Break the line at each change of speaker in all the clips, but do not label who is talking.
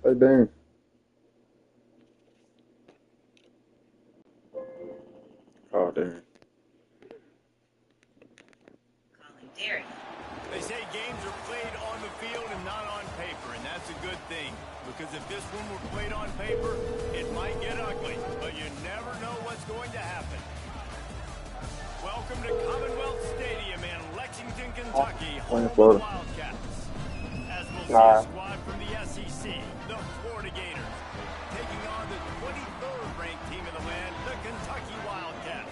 Hey, dang. Oh, dang.
They say games are played on the field and not on paper, and that's a good thing. Because if this one were played on paper, it might get ugly, but you never know what's going to happen. Welcome to Commonwealth Stadium in Lexington, Kentucky, home of the Wildcats. As we'll see a squad from the SEC, the Florida Gators, taking on the 23rd ranked team in the land, the Kentucky Wildcats.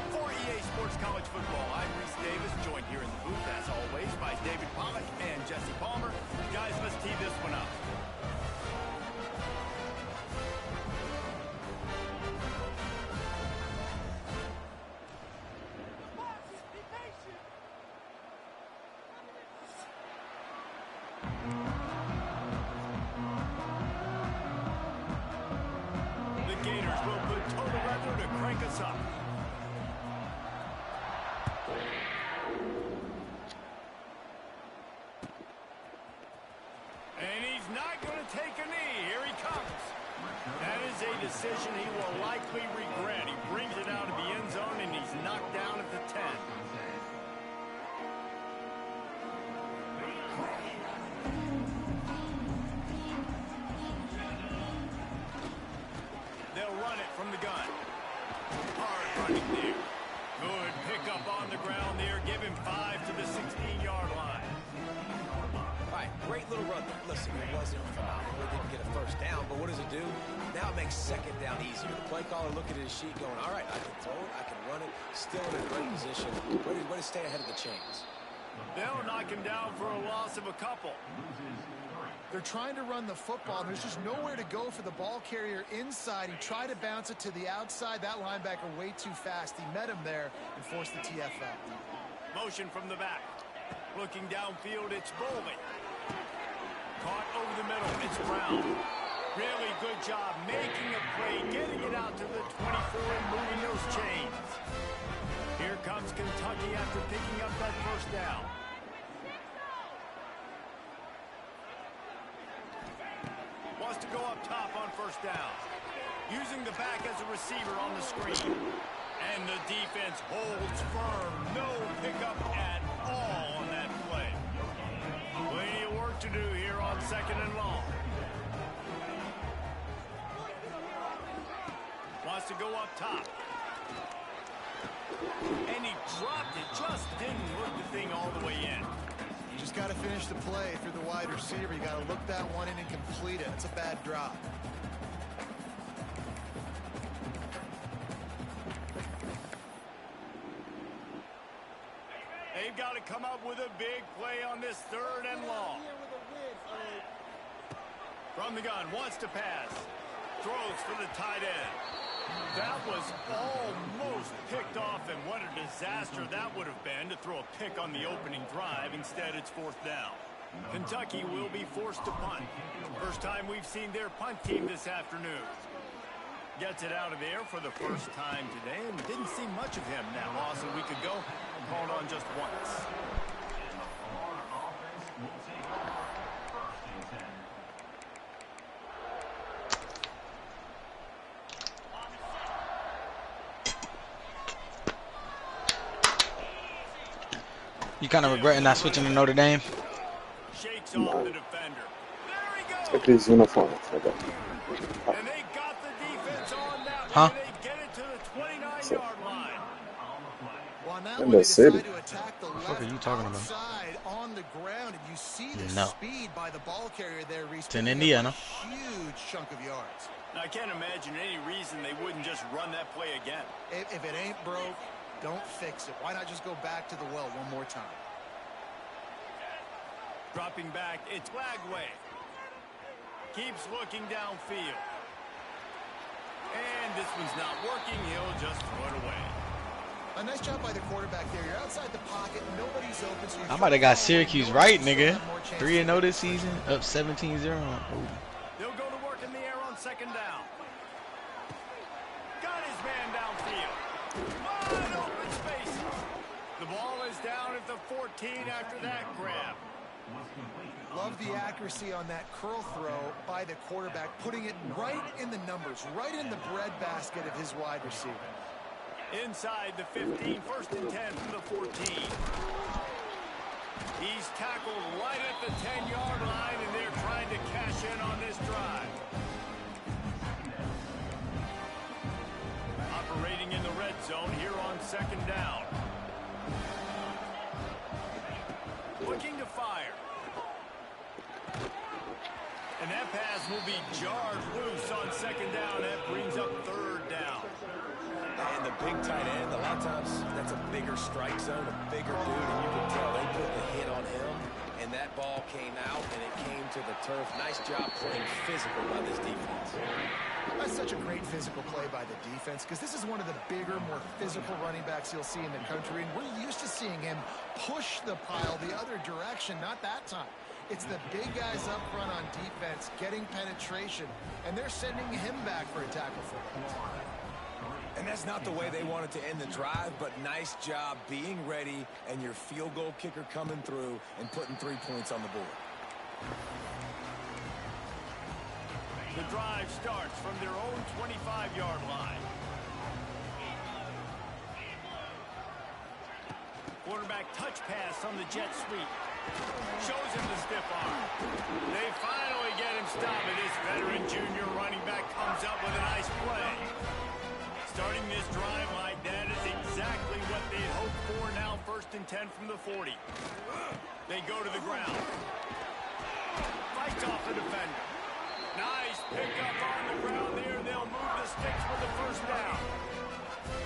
For EA Sports College Football, I'm Reese Davis, joined here in the booth, as always, by David Pollack and Jesse Palmer. Guys, let's tee this one up. The Gators will put total weather to crank us up. And he's not going to take a knee. Here he comes. That is a decision he will likely regret. He brings it out of the end zone, and he's knocked down at the 10. They'll run it from the gun. Hard running there. Good pickup on the ground there. Give him 5 to the 16-yard line.
All right, great little run there. Listen, it wasn't phenomenal. It didn't get a first down, but what does it do? Now it makes second down easier. The play caller looking at his sheet going, all right, I can throw it, I can run it, still in a great position. Way to stay ahead of the chains.
They'll knock him down for a loss of a couple.
They're trying to run the football, and there's just nowhere to go for the ball carrier inside. He tried to bounce it to the outside. That linebacker way too fast. He met him there and forced the TFL.
Motion from the back. Looking downfield, it's Bowling. Caught over the middle, it's Brown. Really good job making a play, getting it out to the 24 and moving those chains. Here comes Kentucky after picking up that first down. Wants to go up top on first down. Using the back as a receiver on the screen. And the defense holds firm. No pickup at all on that play. Plenty of work to do here on second and long. Wants to go up top. And he dropped it. Just didn't work the thing all the way in.
You just got to finish the play through the wide receiver. You got to look that one in and complete it. It's a bad drop.
They've got to come up with a big play on this third and long. From the gun, wants to pass. Throws for the tight end. That was almost picked off, and what a disaster that would have been to throw a pick on the opening drive. Instead, it's fourth down. Kentucky will be forced to punt. First time we've seen their punt team this afternoon. Gets it out of there for the first time today, and didn't see much of him that loss a week ago. Called on just once.
You kind of regretting not switching to Notre Dame?
Shakes
Nah.
off the defender. There he goes.
Look at these uniforms. I got.
And they got the defense on that
Huh?
one, and they get it to the 29-yard line.
Well, on that
In
one,
the
they
city.
decide to attack the
fuck
left
are you talking about?
outside on the ground, and you see the
No.
speed by the ball carrier there.
It's in
picking up
Indiana.
a huge chunk of yards.
I can't imagine any reason they wouldn't just run that play again.
If it ain't broke, don't fix it. Why not just go back to the well one more time?
Dropping back, it's Lagway. Keeps looking downfield. And this one's not working. He'll just throw it away.
A nice job by the quarterback there. You're outside the pocket. Nobody's open. So
I might have got Syracuse right, nigga. 3-0 this season, up 17-0.
They'll go to work in the air on second down. Got his man downfield. Wide open space. The ball is down at the 14 after that grab.
Love the accuracy on that curl throw by the quarterback, putting it right in the numbers, right in the breadbasket of his wide receiver.
Inside the 15, first and 10 from the 14. He's tackled right at the 10-yard line, and they're trying to cash in on this drive. Operating in the red zone here on second down. Looking to fire. And that pass will be jarred loose on second down. That brings up third down.
And the big tight end, a lot of times that's a bigger strike zone, a bigger dude, and you can tell they put the hit on him, and that ball came out, and it came to the turf. Nice job playing physical by this defense.
That's such a great physical play by the defense, because this is one of the bigger, more physical running backs you'll see in the country, and we're used to seeing him push the pile the other direction. Not that time. It's the big guys up front on defense getting penetration, and they're sending him back for a tackle for him.
And that's not the way they wanted to end the drive, but nice job being ready and your field goal kicker coming through and putting 3 points on the board.
The drive starts from their own 25-yard line. Quarterback touch pass on the jet sweep. Shows him the stiff arm. They finally get him stopped, and this veteran junior running back comes up with a nice play. Starting this drive like that is exactly what they hoped for. Now first and 10 from the 40. They go to the ground. Fights off the defender. Nice pickup on the ground there. They'll move the sticks with the first down.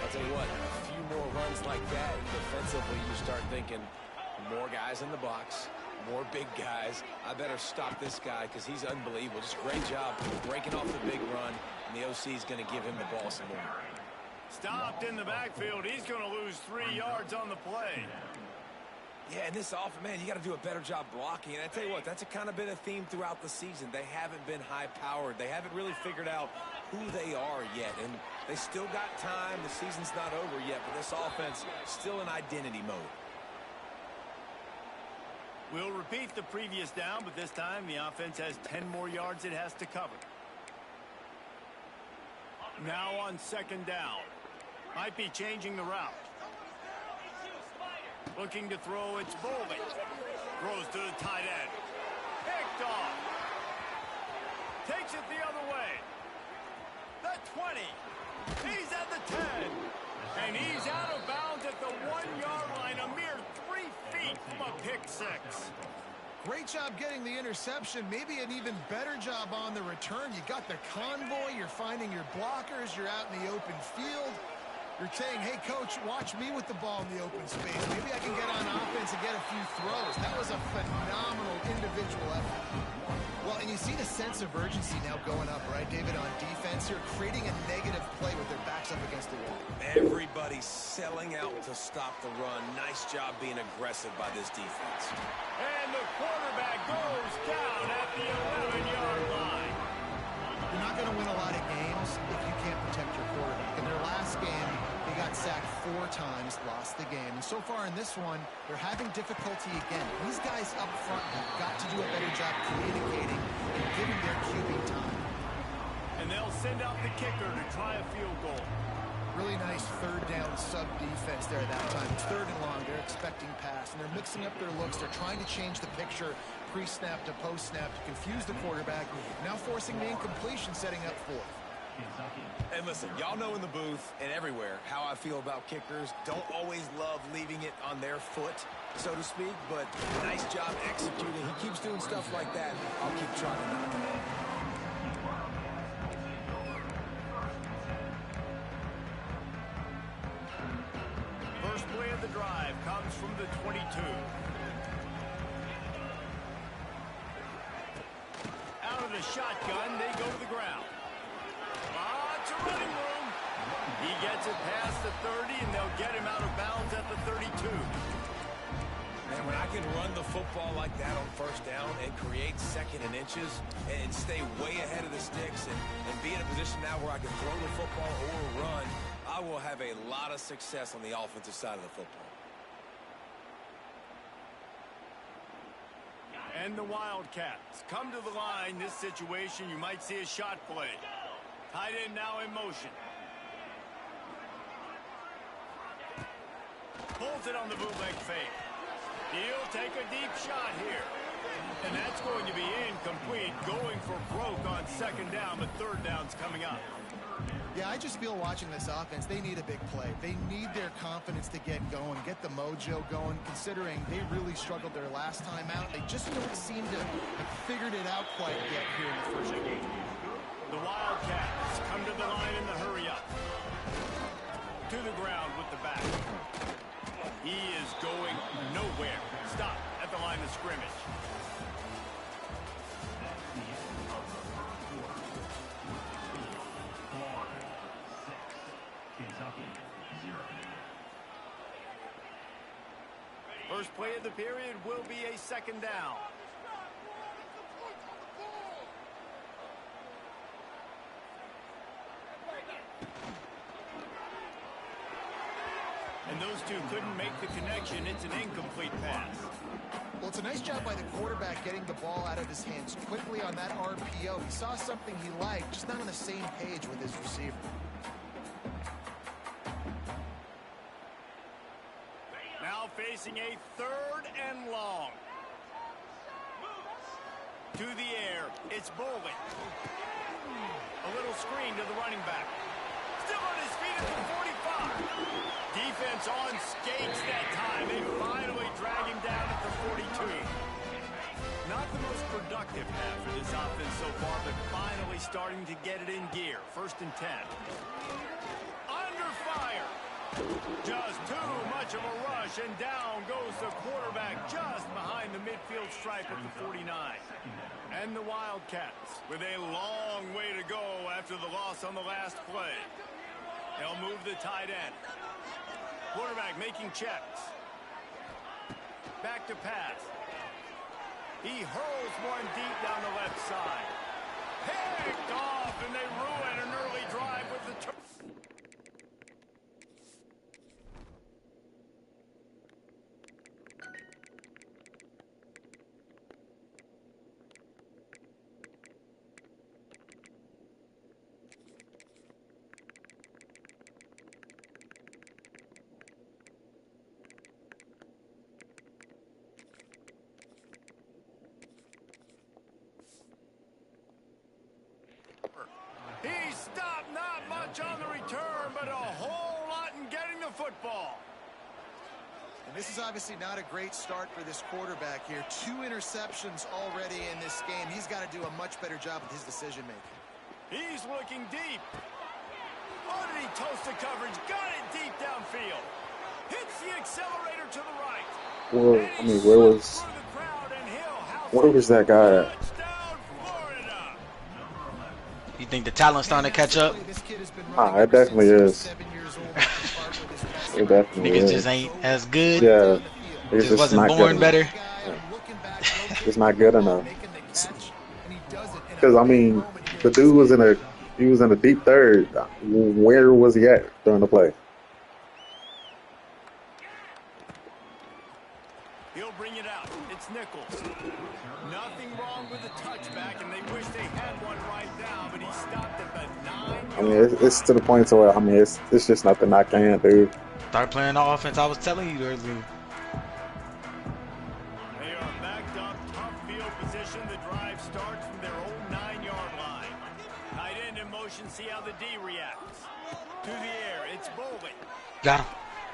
I'll tell you what, a few more runs like that, defensively you start thinking more guys in the box, more big guys. I better stop this guy because he's unbelievable. Just great job breaking off the big run, and the OC is going to give him the ball some more.
Stopped in the backfield. He's going to lose 3 yards on the play.
Yeah, and this offense, man, you got to do a better job blocking. And I tell you what, that's kind of been a theme throughout the season. They haven't been high-powered. They haven't really figured out who they are yet. And they still got time. The season's not over yet, but this offense still in identity mode.
We'll repeat the previous down, but this time the offense has 10 more yards it has to cover. Now on second down. Might be changing the route. Looking to throw, it's Bolden. Throws to the tight end. Picked off. Takes it the other way. The 20. He's at the 10. And he's out of bounds at the 1-yard line. A mere 3 feet from a pick six.
Great job getting the interception. Maybe an even better job on the return. You got the convoy. You're finding your blockers. You're out in the open field. You're saying, hey, coach, watch me with the ball in the open space. Maybe I can get on offense and get a few throws. That was a phenomenal individual effort. Well, and you see the sense of urgency now going up, right, David, on defense. You're creating a negative play with their backs up against the wall.
Everybody's selling out to stop the run. Nice job being aggressive by this defense.
And the quarterback goes down at the 11-yard line.
You're not going to win a lot of games if you can't game. And so far in this one, they're having difficulty again. These guys up front have got to do a better job communicating and giving their QB time.
And they'll send out the kicker to try a field goal.
Really nice third down sub defense there that time. It's third and long. They're expecting pass, and they're mixing up their looks. They're trying to change the picture pre-snap to post-snap to confuse the quarterback, now forcing the incompletion, setting up fourth.
And listen, y'all know in the booth and everywhere how I feel about kickers. Don't always love leaving it on their foot, so to speak, but nice job executing. He keeps doing stuff like that. I'll keep trying to knock him out.
First play of the drive comes from the 22. Out of the shotgun, they go to the ground. Lots of running room. He gets it past the 30, and they'll get him out of bounds at the 32.
Man, when I can run the football like that on first down and create second and inches and stay way ahead of the sticks and be in a position now where I can throw the football or run, I will have a lot of success on the offensive side of the football.
And the Wildcats come to the line. This situation, you might see a shot play. Tight end now in motion. Pulls it on the bootleg fake. He'll take a deep shot here. And that's going to be incomplete. Going for broke on second down, but third down's coming up.
Yeah, I just feel watching this offense, they need a big play. They need their confidence to get going, get the mojo going, considering they really struggled their last time out. They just don't seem to have figured it out quite yet here in the first game.
The Wildcats come to the line in the hurry-up. To the ground with the back. He is going nowhere. Stop at the line of scrimmage. First play of the period will be a second down. And those two couldn't make the connection. It's an incomplete pass.
Well, it's a nice job by the quarterback getting the ball out of his hands quickly on that RPO. He saw something he liked, just not on the same page with his receiver.
Now facing a third and long. To the air, it's Bowling. A little screen to the running back. Still on his feet at the 45. Defense on skates that time. They finally drag him down at the 42. Not the most productive half for this offense so far, but finally starting to get it in gear. First and 10. Under fire. Just too much of a rush, and down goes the quarterback just behind the midfield stripe at the 49. And the Wildcats with a long way to go after the loss on the last play. They'll move the tight end. Quarterback making checks. Back to pass. He hurls one deep down the left side. Picked off, and they ruin an early drive with the turn. He stopped not much on the return, but a whole lot in getting the football.
And this is obviously not a great start for this quarterback here. 2 interceptions already in this game. He's got to do a much better job with his decision-making.
He's looking deep. Oh, did he toast the coverage? Got it deep downfield. Hits the accelerator to the right.
Well, I mean, where was that guy at?
You think the talent's starting to catch up?
It definitely is. It definitely
Niggas
is.
just ain't as good.
Yeah. It's
Just wasn't
not
born
good
better.
enough. It's not good enough. Because, I mean, the dude was in a deep third. Where was he at during the play? I mean, it's to the point to where I mean, it's just nothing I can do.
Start playing the offense I was telling you earlier.
They are backed up, tough field position. The drive starts from their own 9-yard line. Tight end in motion, see how the D reacts. To the air, it's Bowling.
Got him.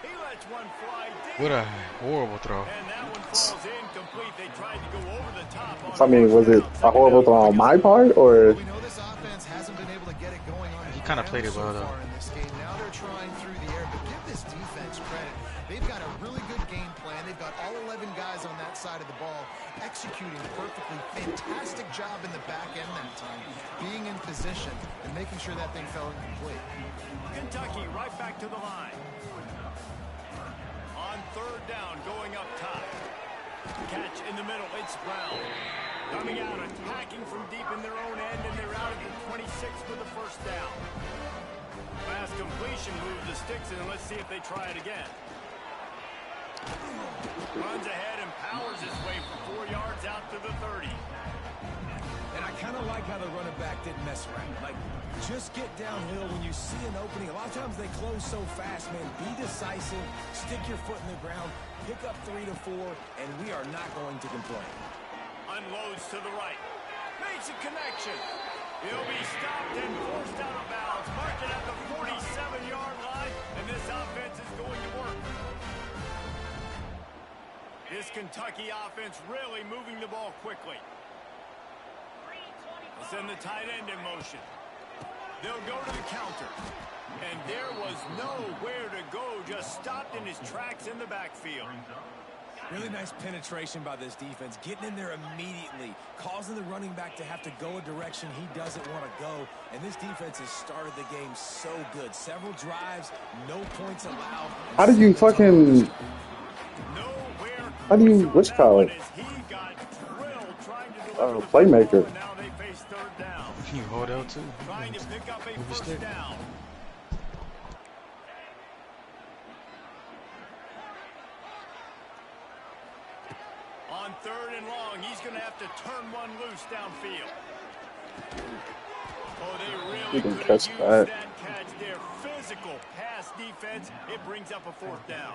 He lets one fly deep.
What a horrible throw.
And that one falls incomplete. They tried to go over the top on
So, I mean, was it a horrible throw on my part, or?
We know this offense hasn't been able to get it going on.
He kind of played it well, though.
In this game. Now they're trying through the air, but give this defense credit. They've got a really good game plan. They've got all 11 guys on that side of the ball executing perfectly. Fantastic job in the back end that time, being in position and making sure that thing fell incomplete.
Kentucky right back to the line. On third down, going up top. Catch in the middle, it's Brown. Coming out, attacking from deep in their own end, and they're out at the 26 for the first down. Fast completion, moves the sticks in, and let's see if they try it again. Runs ahead and powers his way for 4 yards out to the 30.
And I kind of like how the running back didn't mess around. Like, just get downhill when you see an opening. A lot of times they close so fast, man. Be decisive, stick your foot in the ground, pick up 3 to 4, and we are not going to complain.
Unloads to the right. Makes a connection. He'll be stopped and forced out of bounds. Marked it at the 47-yard line, and this offense is going to work. This Kentucky offense really moving the ball quickly. They'll send the tight end in motion. They'll go to the counter. And there was nowhere to go, just stopped in his tracks in the backfield.
Really nice penetration by this defense, getting in there immediately, causing the running back to have to go a direction he doesn't want to go. And this defense has started the game so good. Several drives, no points allowed.
How do you fucking? How do you? Which call it? Playmaker.
Now they face third down.
You hold out too.
Trying to pick up a
Move the
first
stick.
down. On third and long, he's going to have to turn one loose downfield. Oh, they really
You can
could
catch
use
that.
catch there. Physical pass defense. It brings up a fourth down.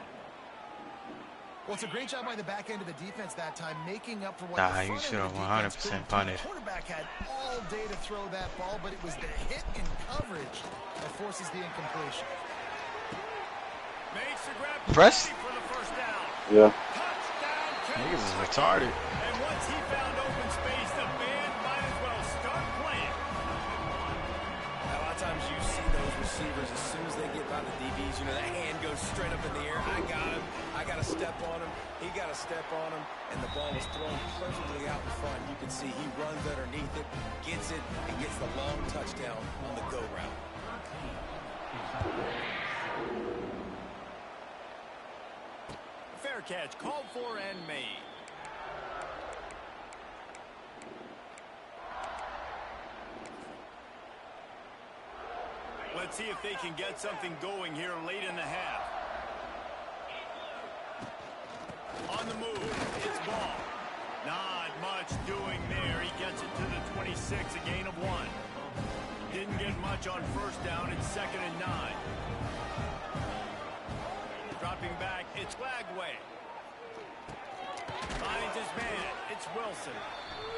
Well, it's a great job by the back end of the defense that time, making up for what
Nah,
the
you
front
should
end
have
of the defense
100%
couldn't do.
punted.
The quarterback had all day to throw that ball, but it was the hit in coverage that forces the incompletion.
Makes the grab
Press?
for the first down.
Yeah.
Touchdown,
Niggas is
Kentucky.
retarded.
And once he found open space, the band might as well start playing.
A lot of times you see those receivers, as soon as they get by the DBs, you know, that hand goes straight up in the air. I got him. I got to step on him. He got to step on him. And the ball is thrown perfectly out in front. You can see he runs underneath it, gets it, and gets the long touchdown on the go route.
Fair catch, called for and made. Let's see if they can get something going here late in the half. On the move, it's ball. Not much doing there. He gets it to the 26, a gain of 1. Didn't get much on first down. It's 2nd and 9. Dropping back, it's Lagway. Finds his man, it's Wilson.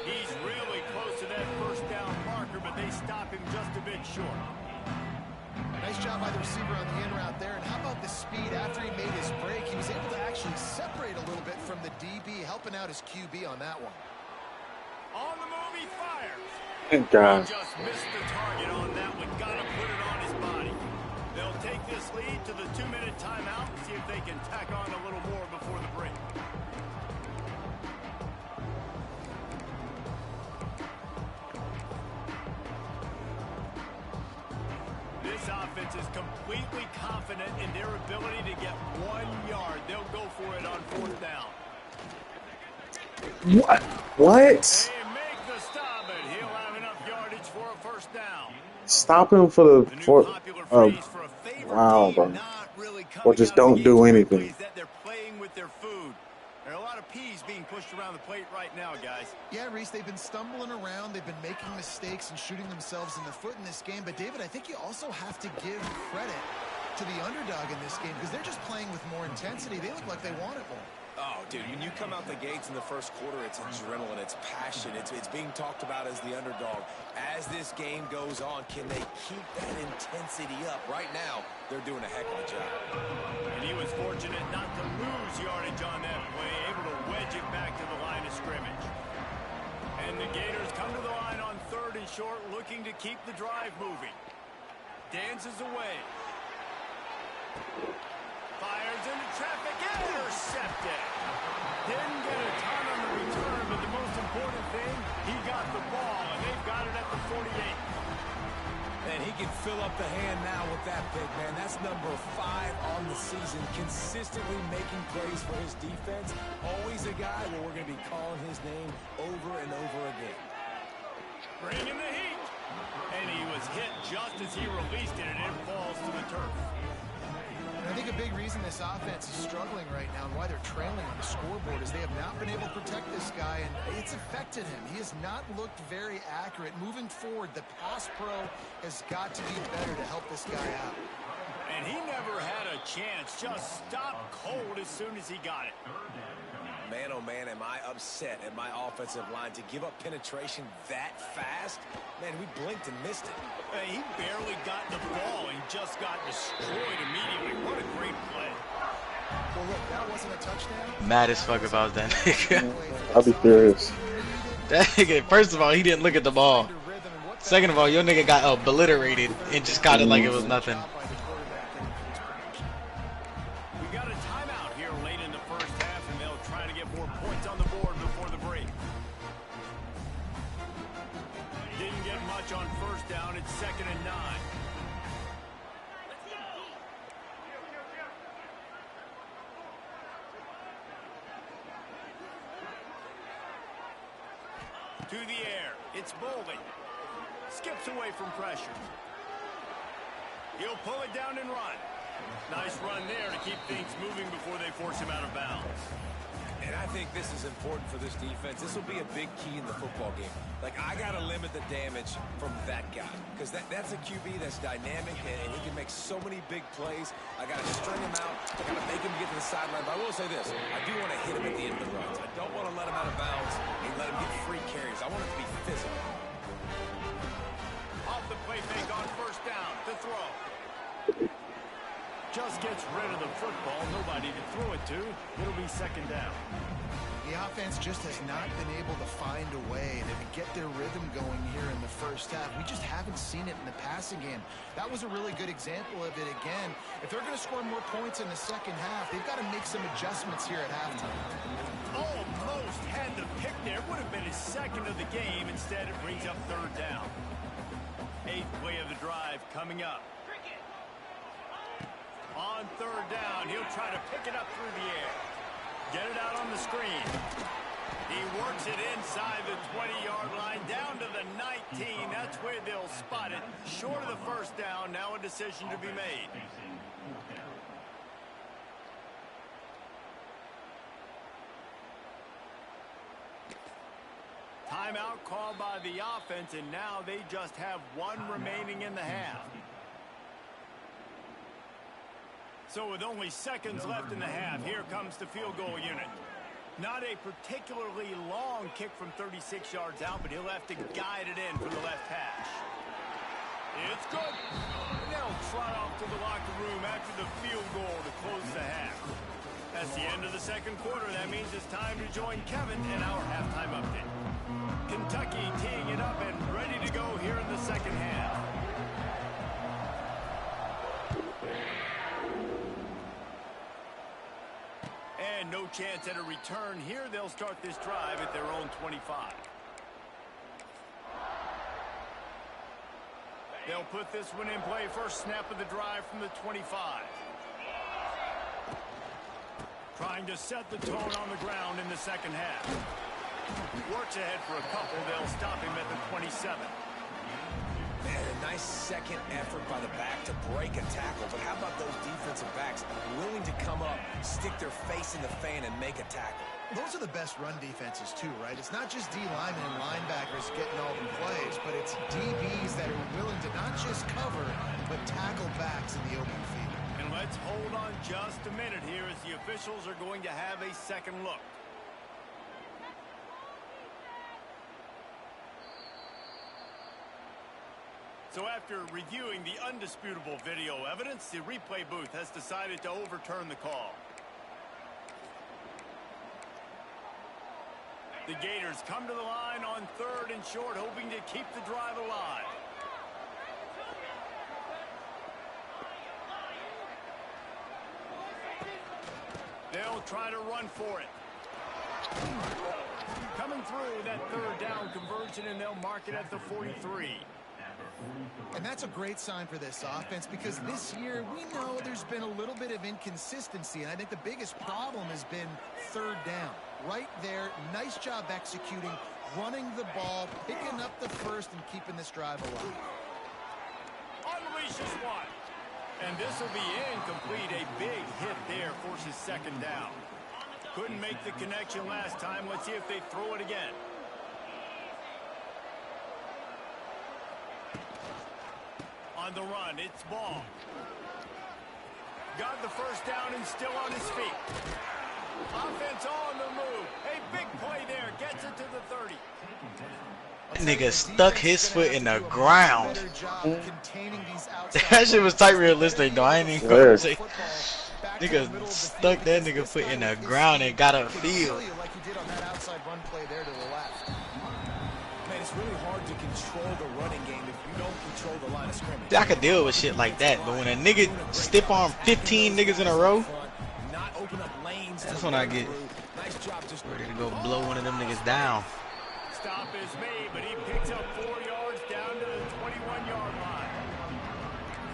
He's really close to that first down marker, but they stop him just a bit short.
Nice job by the receiver on the in route there. And how about the speed after he made his break? He was able to actually separate a little bit from the DB, helping out his QB on that one.
On the move, he fires.
Thank God.
He just missed the target on that one. Got to put it on his body. They'll take this lead to the 2-minute timeout and see if they can tack on a little more before the break. This offense is completely confident in their ability to get 1 yard. They'll go for it on fourth down.
What? What?
They make the stop, and he'll have enough yardage for a first down.
Stop him for
The
the
new
for.
popular phrase for a favorite
Wow,
team
bro.
not really coming
Or just
out of the
don't do
gates
anything.
is that they're playing with their food. There are a lot of P's being pushed around the plate right now, guys.
Yeah, Reese, they've been stumbling around. They've been making mistakes and shooting themselves in the foot in this game. But, David, I think you also have to give credit to the underdog in this game because they're just playing with more intensity. They look like they want it more.
Oh, dude, when you come out the gates in the first quarter, it's adrenaline, it's passion, it's being talked about as the underdog. As this game goes on, can they keep that intensity up? Right now, they're doing a heck of a job.
And he was fortunate not to lose yardage on that play, able to wedge it back to the line of scrimmage. And the Gators come to the line on 3rd and short, looking to keep the drive moving. Dances away. Fires into traffic, intercepted. Didn't get a ton on the return, but the most important thing, he got the ball, and they've got it at the 48.
And he can fill up the hand now with that pick, man. That's number 5 on the season, consistently making plays for his defense. Always a guy where we're going to be calling his name over and over again.
Bringing the heat. And he was hit just as he released it, and it falls to the turf.
And I think a big reason this offense is struggling right now and why they're trailing on the scoreboard is they have not been able to protect this guy, and it's affected him. He has not looked very accurate. Moving forward, the pass pro has got to be better to help this guy out.
And he never had a chance. Just stopped cold as soon as he got it.
Man, oh man, am I upset at my offensive line to give up penetration that fast? Man, we blinked and missed it.
He barely got the ball and just got destroyed immediately. What a great play.
Well, look, that wasn't a touchdown.
Mad as fuck about that nigga.
I'll be furious.
That nigga, first of all, he didn't look at the ball. Second of all, your nigga got obliterated and just got it like it was nothing.
We got a timeout here late in the first half, and they'll try to get more points on the board before the break. Didn't get much on first down. It's 2nd and 9. To the air. It's Bowling. Skips away from pressure. He'll pull it down and run. Nice run there to keep things moving before they force him out of bounds.
And I think this is important for this defense. This will be a big key in the football game. Like, I got to limit the damage from that guy. Because that's a QB that's dynamic, and he can make so many big plays. I got to string him out. I got to make him get to the sideline. But I will say this. I do want to hit him at the end of the runs. I don't want to let him out of bounds and let him get free carries. I want it to be physical.
Off the play fake on first down. To throw. Just gets rid of the football. Nobody to throw it to. It'll be 2nd down.
The offense just has not been able to find a way to get their rhythm going here in the first half. We just haven't seen it in the passing game. That was a really good example of it again. If they're going to score more points in the second half, they've got to make some adjustments here at halftime.
Almost had the pick there. Would have been his 2nd of the game. Instead, it brings up 3rd down. 8th play of the drive coming up. On 3rd down, he'll try to pick it up through the air. Get it out on the screen. He works it inside the 20-yard line, down to the 19. That's where they'll spot it. Short of the first down, now a decision to be made. Timeout called by the offense, and now they just have 1 remaining in the half. So with only seconds left in the half, here comes the field goal unit. Not a particularly long kick from 36 yards out, but he'll have to guide it in from the left hash. It's good. They'll trot off to the locker room after the field goal to close the half. That's the end of the second quarter. That means it's time to join Kevin in our halftime update. Kentucky teeing it up and ready to go here in the second half. And no chance at a return here. They'll start this drive at their own 25. They'll put this one in play. First snap of the drive from the 25. Trying to set the tone on the ground in the second half. Works ahead for a couple. They'll stop him at the 27.
Man, a nice second effort by the back to break a tackle, but how about those defensive backs willing to come up, stick their face in the fan, and make a tackle?
Those are the best run defenses too, right? It's not just D linemen and linebackers getting all the plays, but it's DBs that are willing to not just cover, but tackle backs in the open field.
And let's hold on just a minute here as the officials are going to have a second look. So after reviewing the undisputable video evidence, the replay booth has decided to overturn the call. The Gators come to the line on 3rd and short, hoping to keep the drive alive. They'll try to run for it. Coming through that 3rd down conversion, and they'll mark it at the 43.
And that's a great sign for this offense, because this year we know there's been a little bit of inconsistency, and I think the biggest problem has been 3rd down. Right there, nice job executing, running the ball, picking up the first, and keeping this drive alive.
Unleashes one. And this will be incomplete. A big hit there forces 2nd down. Couldn't make the connection last time. Let's see if they throw it again. On the run, it's Ball. Got the 1st down and still on his feet. Offense on the move. A big play there. Gets it to the 30.
Nigga stuck his foot in the ground. That shit was tight realistic though. I ain't even gonna say. Nigga stuck that nigga foot in the ground and got upfield.
Man, it's really hard to control the running game if you don't control the line of scrimmage.
I could deal with shit like that, but when a nigga stiff arm 15 niggas in a row, that's when I get ready to go blow one of them niggas down.
Stop is made, but he picks up 4 yards down to the 21-yard line.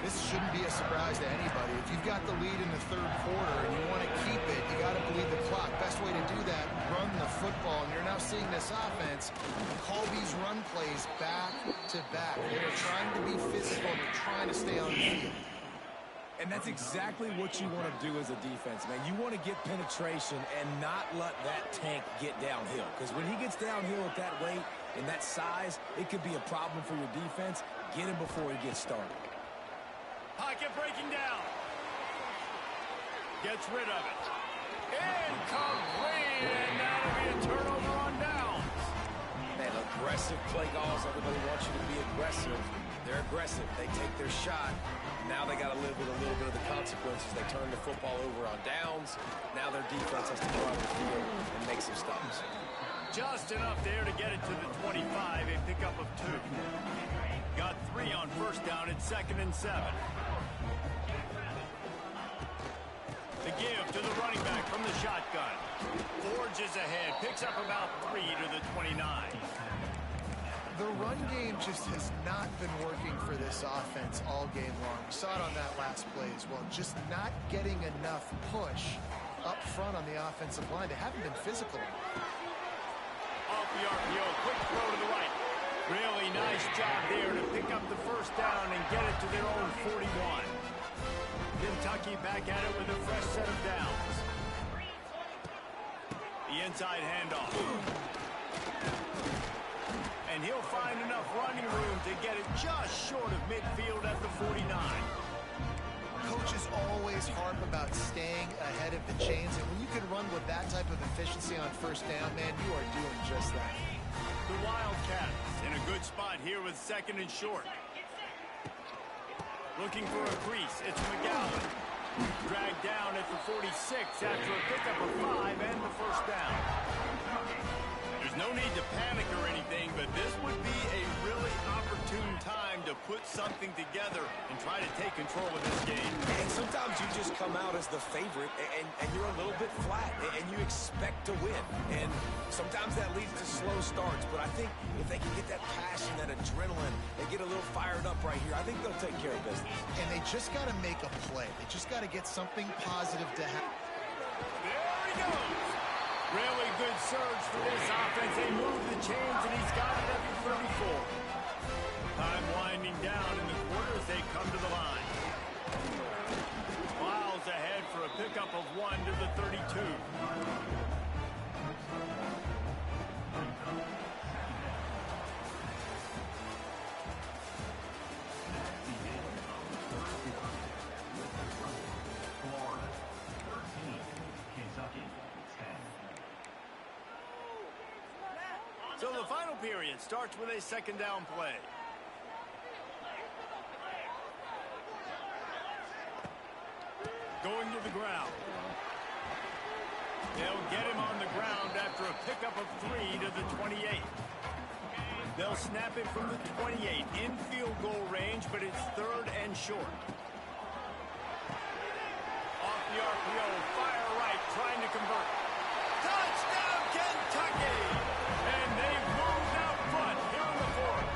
This shouldn't be a surprise to anybody. If you've got the lead in the 3rd quarter and you want to keep it, you got to bleed the clock. Best way to do that, run the football. And you're now seeing this offense call these run plays back to back. They're trying to be physical. They're trying to stay on the field.
And that's exactly what you want to do as a defense, man. You want to get penetration and not let that tank get downhill. Because when he gets downhill at that weight and that size, it could be a problem for your defense. Get him before he gets started.
Pocket breaking down. Gets rid of it. Incomplete. And that'll be a turnover on downs.
Man, aggressive play calls. Everybody wants you to be aggressive. They're aggressive. They take their shot. Now they got to live with a little bit of the consequences. They turn the football over on downs. Now their defense has to go out the field and make some stops.
Just enough there to get it to the 25. A pickup of 2. Got 3 on 1st down. It's 2nd and 7. The give to the running back from the shotgun. Forges ahead. Picks up about 3 to the 29.
The run game just has not been working for this offense all game long. We saw it on that last play as well. Just not getting enough push up front on the offensive line. They haven't been physical.
Off the RPO, quick throw to the right. Really nice job there to pick up the 1st down and get it to their own 41. Kentucky back at it with a fresh set of downs. The inside handoff. And he'll find enough running room to get it just short of midfield at the 49.
Coaches always harp about staying ahead of the chains, and when you can run with that type of efficiency on 1st down, man, you are doing just that.
The Wildcats in a good spot here with 2nd and short. Looking for a crease. It's McGowan. Dragged down at the 46 after a pickup of 5 and the 1st down. There's no need to panic or anything, but this would be a really opportune time to put something together and try to take control of this game.
And sometimes you just come out as the favorite and you're a little bit flat and you expect to win. And sometimes that leads to slow starts, but I think if they can get that passion, that adrenaline, they get a little fired up right here, I think they'll take care of business.
And they just got to make a play. They just got to get something positive to happen.
There he goes. Really good surge for this offense. They move the chains, and he's got it at the 34. Time winding down in the So the final period starts with a second down play. Going to the ground. They'll get him on the ground after a pickup of 3 to the 28. They'll snap it from the 28 in field goal range, but it's 3rd and short. Off the RPO, fire right, trying to convert. Touchdown, Kentucky! And they've moved out front here in the 4th.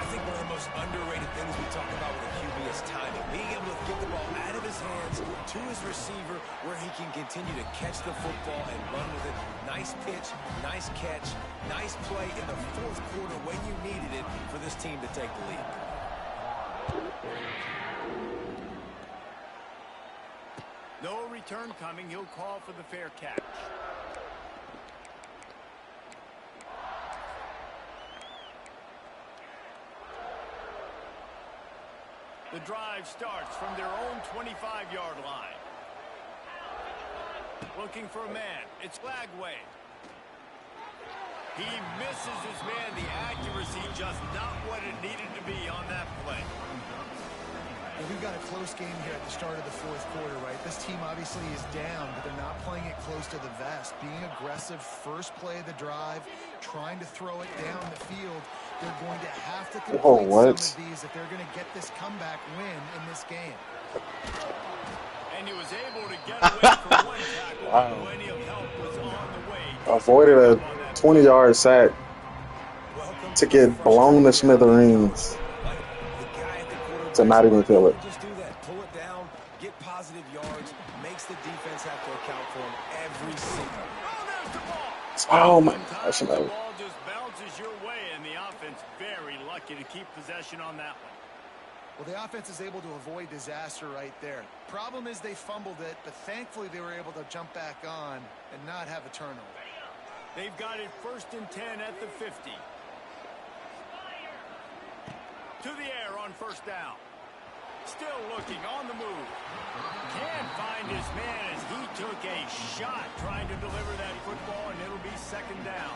I think one of the most underrated things we talk about with a QB is timing. Being able to get the ball out of his hands to his receiver where he can continue to catch the football and run with it. Nice pitch, nice catch, nice play in the 4th quarter when you needed it for this team to take the lead.
No return coming. He'll call for the fair catch. The drive starts from their own 25-yard line. Looking for a man. It's Lagway. He misses his man. The accuracy just not what it needed to be on that play.
And we've got a close game here at the start of the 4th quarter, right? This team obviously is down, but they're not playing it close to the vest. Being aggressive, first play of the drive, trying to throw it down the field. They're going to have to complete some of these if they're going to get this comeback win in this game.
And he was able to get away from one tackle. Wow. Plenty of help was on the way.
Avoided a 20-yard sack to get blown to smithereens. To not even feel it.
Just do that. Pull it down, get positive yards, makes the defense have to account for him every single.
Oh my gosh,
the ball just bounces your way, and the offense very lucky to keep possession on that one.
Well, the offense is able to avoid disaster right there. Problem is they fumbled it, but thankfully they were able to jump back on and not have a turnover.
They've got it 1st and 10 at the 50. To the air on 1st down. Still looking on the move. Can't find his man as he took a shot trying to deliver that football, and it'll be 2nd down.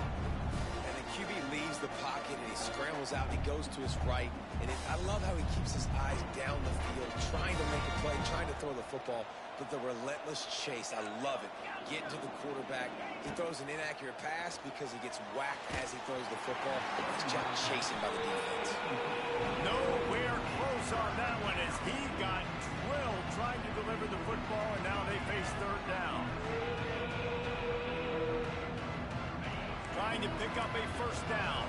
And the QB leaves the pocket and he scrambles out. He goes to his right. And I love how he keeps his eyes down the field, trying to make a play, trying to throw the football. But the relentless chase, I love it. Get to the quarterback. He throws an inaccurate pass because he gets whacked as he throws the football. Nice job chasing by the defense.
Nowhere close on that one as he got drilled trying to deliver the football, and now they face 3rd down. Trying to pick up a 1st down.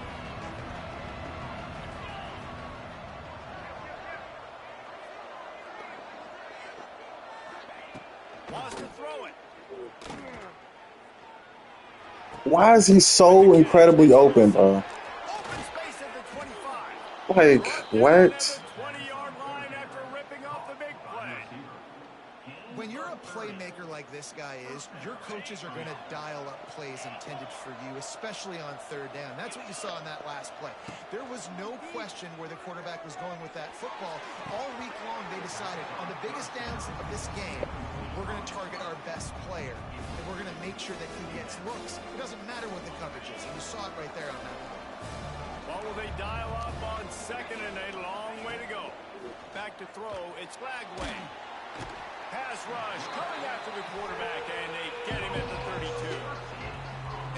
Wants to throw it.
Why is he so incredibly open, bro?
Open space at the 25.
Like, what?
20-yard line after ripping off the big play.
When you're a playmaker like this guy is, your coaches are going to dial up plays intended for you, especially on 3rd down. That's what you saw in that last play. There was no question where the quarterback was going with that football. All week long, they decided on the biggest downs of this game, we're going to target our best player, and we're going to make sure that he gets looks. It doesn't matter what the coverage is, and you saw it right there on that one.
What will they dial up on 2nd and a long way to go? Back to throw, it's Lagway. Pass rush coming after the quarterback, and they get him at the 32.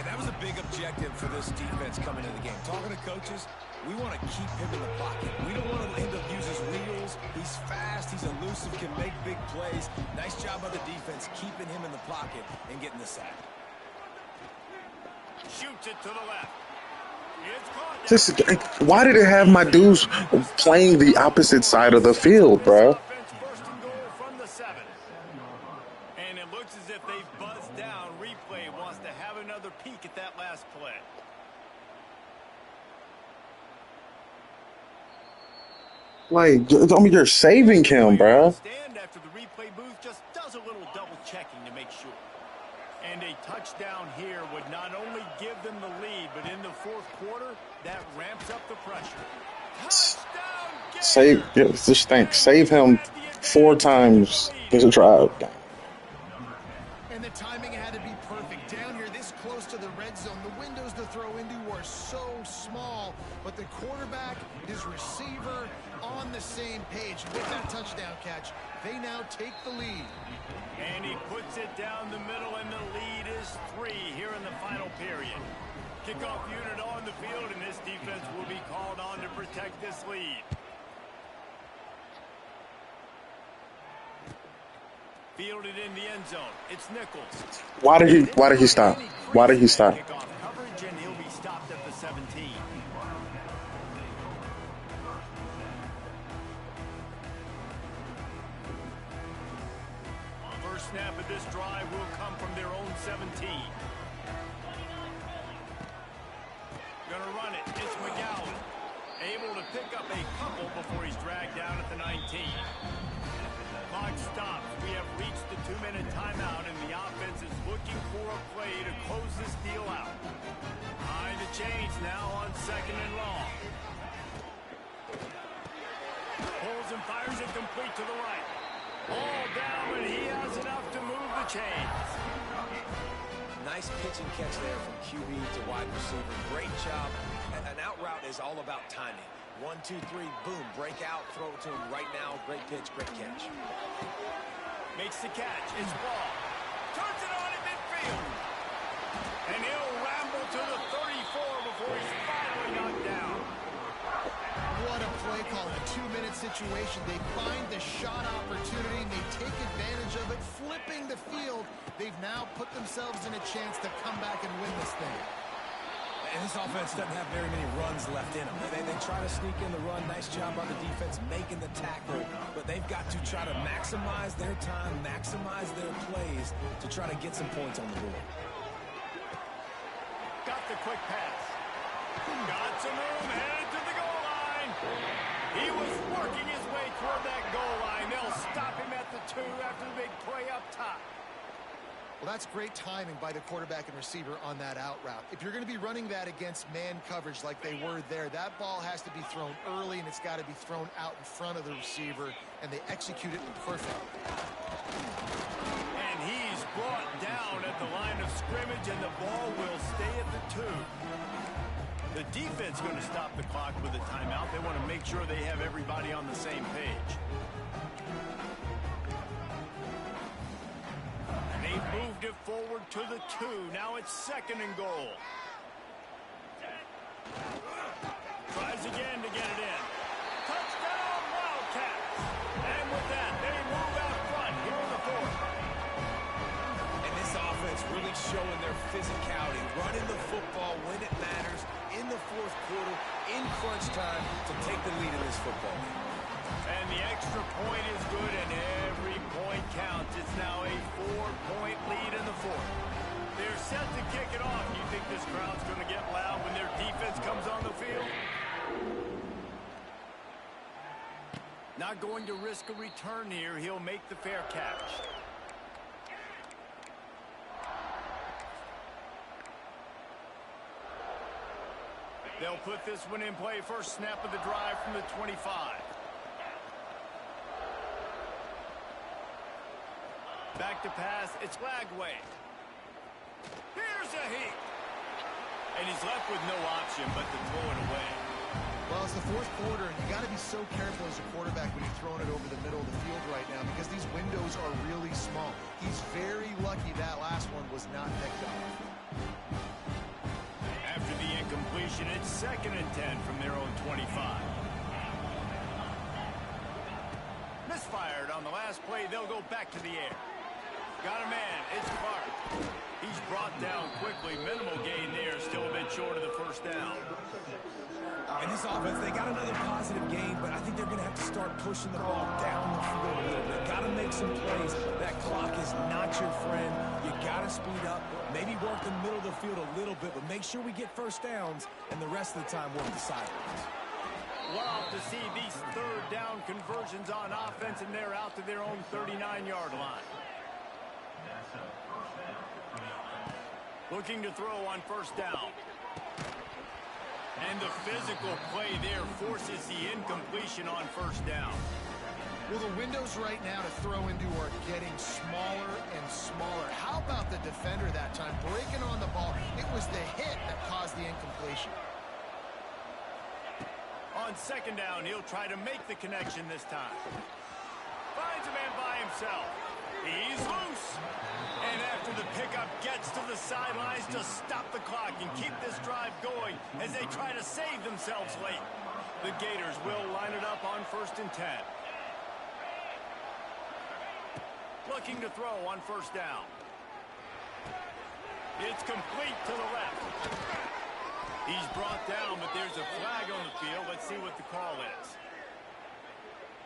And that was a big objective for this defense coming into the game. Talking to coaches, we want to keep him in the pocket. We don't want him to use his wheels. He's fast, he's elusive, can make big plays. Nice job by the defense keeping him in the pocket and getting the sack.
Shoots it to the left.
Why did it have my dudes playing the opposite side of the field, bro?
1st and goal from the 7. And it looks as if they've buzzed down. Replay wants to have another peek at that last play.
Like, I mean, you're saving him, bro.
Stand after the replay booth just does a little double checking to make sure. And a touchdown here would not only give them the lead, but in the fourth quarter, that ramps up the pressure.
Save, just think, save him 4 times this drive.
And the timing had to be perfect. Down here, this close to the red zone, the windows to throw into are so small, but the quarterback, his receiver, on the same page. With that touchdown catch, they now take the lead.
And he puts it down the middle, and the lead is 3 here in the final period. Kickoff unit on the field, and this defense will be called on to protect this lead. Fielded in the end zone. It's Nichols.
Why did he stop? Why did he stop?
Kickoff coverage, and he'll be stopped at the 17. First snap of this drive will come from their own 17. Gonna run it. It's McGowan. Able to pick up a couple before he's dragged down at the 19. Clock stops. We have reached the 2-minute timeout, and the offense is looking for a play to close this deal out. Behind the chains now on 2nd and long. Pulls and fires it complete to the right. All down, but he has enough to move the chains.
Nice pitch and catch there from QB to wide receiver. Great job. An out route is all about timing. 1, 2, 3, boom, break out, throw it to him right now. Great pitch, great catch.
Makes the catch. It's ball. Turns it on in midfield. And he'll ramble to the 34 before he's finally knocked down.
What a play call. A 2-minute situation. They find the shot opportunity, and they take advantage of it, flipping the field. They've now put themselves in a chance to come back and win this thing.
And this offense doesn't have very many runs left in them. They try to sneak in the run. Nice job on the defense making the tackle. But they've got to try to maximize their time, maximize their plays to try to get some points on the board.
Got the quick pass. Got some room, headed to the goal line. He was working his way toward that goal line. They'll stop him at the 2 after the big play up top.
Well, that's great timing by the quarterback and receiver on that out route. If you're going to be running that against man coverage like they were there, that ball has to be thrown early, and it's got to be thrown out in front of the receiver, and they execute it perfectly.
And he's brought down at the line of scrimmage, and the ball will stay at the 2. The defense going to stop the clock with a timeout. They want to make sure they have everybody on the same page. They moved it forward to the 2. Now it's 2nd and goal. Tries again to get it in. Touchdown, Wildcats. And with that, they move out front here in the 4th.
And this offense really showing their physicality, running the football when it matters in the 4th quarter, in crunch time, to take the lead in this football game.
And the extra point is good, and every point counts. It's now a 4-point lead in the 4th. They're set to kick it off. You think this crowd's going to get loud when their defense comes on the field? Not going to risk a return here. He'll make the fair catch. They'll put this one in play. First snap of the drive from the 25. Back to pass. It's Lagway. Here's a heat. And he's left with no option but to throw it away.
Well, it's the 4th quarter, and you got to be so careful as a quarterback when you're throwing it over the middle of the field right now because these windows are really small. He's very lucky that last one was not picked up.
After the incompletion, it's 2nd and 10 from their own 25. Misfired on the last play. They'll go back to the air. Got a man. It's Clark. He's brought down quickly. Minimal gain there. Still a bit short of the first down.
In this offense, they got another positive gain, but I think they're going to have to start pushing the ball down the field a little bit. Got to make some plays. That clock is not your friend. You got to speed up. Maybe work the middle of the field a little bit, but make sure we get first downs, and the rest of the time work the sidelines.
Love to see these 3rd down conversions on offense, and they're out to their own 39-yard line. Looking to throw on first down. And the physical play there forces the incompletion on first down.
Well, the windows right now to throw into are getting smaller and smaller. How about the defender that time breaking on the ball? It was the hit that caused the incompletion.
On second down, he'll try to make the connection this time. Finds a man by himself. He's loose. And after the pickup, gets to the sidelines to stop the clock and keep this drive going as they try to save themselves late. The Gators will line it up on 1st and 10. Looking to throw on first down. It's complete to the left. He's brought down, but there's a flag on the field. Let's see what the call is.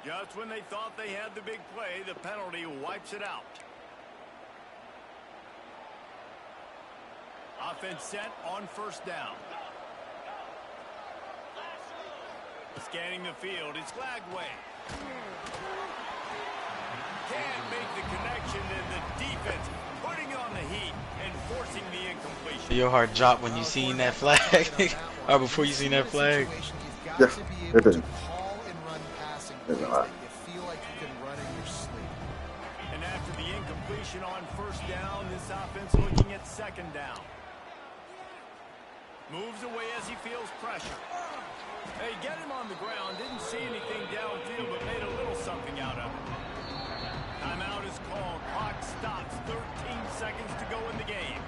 Just when they thought they had the big play, the penalty wipes it out. Offense set on first down. Scanning the field, it's Glagway. Can't make the connection, and the defense putting on the heat and forcing the incompletion.
Your heart dropped when you seen that flag, or before you seen that flag.
Yeah, it did.
And after the incompletion on first down, this offense looking at second down. Moves away as he feels pressure. They get him on the ground, didn't see anything downfield, but made a little something out of it. Timeout is called. Clock stops. 13 seconds to go in the game.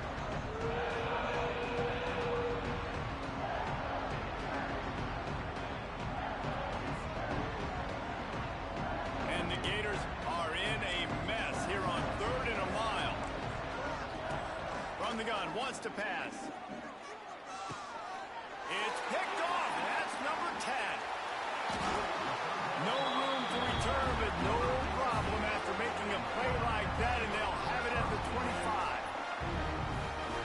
And the Gators are in a mess here on 3rd and a mile. From the gun, wants to pass. It's picked off, and that's number 10. No room to return, but no problem after making a play like that, and they'll have it at the 25.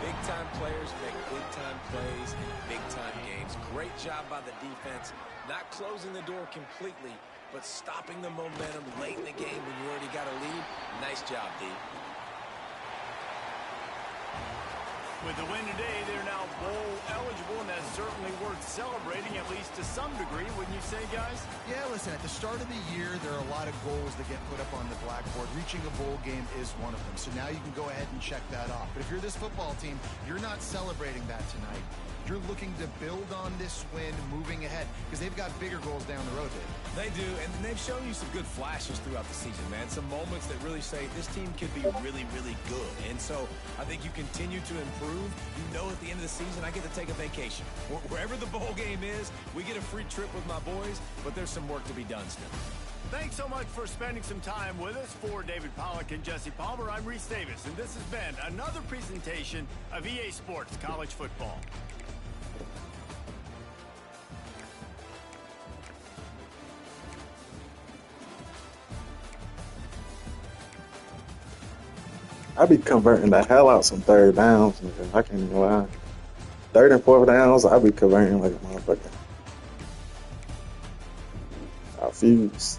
Big-time players make big-time plays in big-time games. Great job by the defense, not closing the door completely, but stopping the momentum late in the game when you already got a lead. Nice job, D.
With the win today, they're now bowl eligible, and that's certainly worth celebrating, at least to some degree, wouldn't you say, guys?
Yeah, listen, at the start of the year, there are a lot of goals that get put up on the blackboard. Reaching a bowl game is one of them, so now you can go ahead and check that off. But if you're this football team, you're not celebrating that tonight. You're looking to build on this win moving ahead because they've got bigger goals down the road, Dave.
They do, and they've shown you some good flashes throughout the season, man. Some moments that really say this team could be really, really good. And so I think you continue to improve. You know at the end of the season, I get to take a vacation. Wherever the bowl game is, we get a free trip with my boys, but there's some work to be done still.
Thanks so much for spending some time with us. For David Pollack and Jesse Palmer, I'm Reese Davis, and this has been another presentation of EA Sports College Football.
I be converting the hell out some 3rd downs, nigga. I can't even lie. 3rd and 4th downs, I be converting like a motherfucker. I fuse.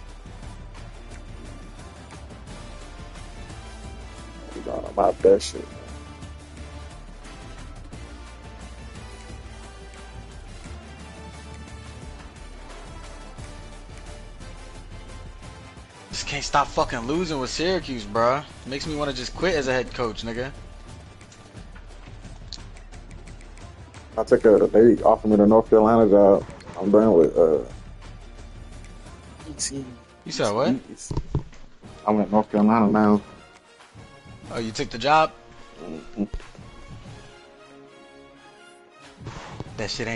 I be going about that shit.
Just can't stop fucking losing with Syracuse, bruh. Makes me want to just quit as a head coach, nigga.
I took they offered me the North Carolina job. I'm done with
You said what?
I'm at North Carolina now.
Oh, you took the job?
Mm-hmm.
That shit ain't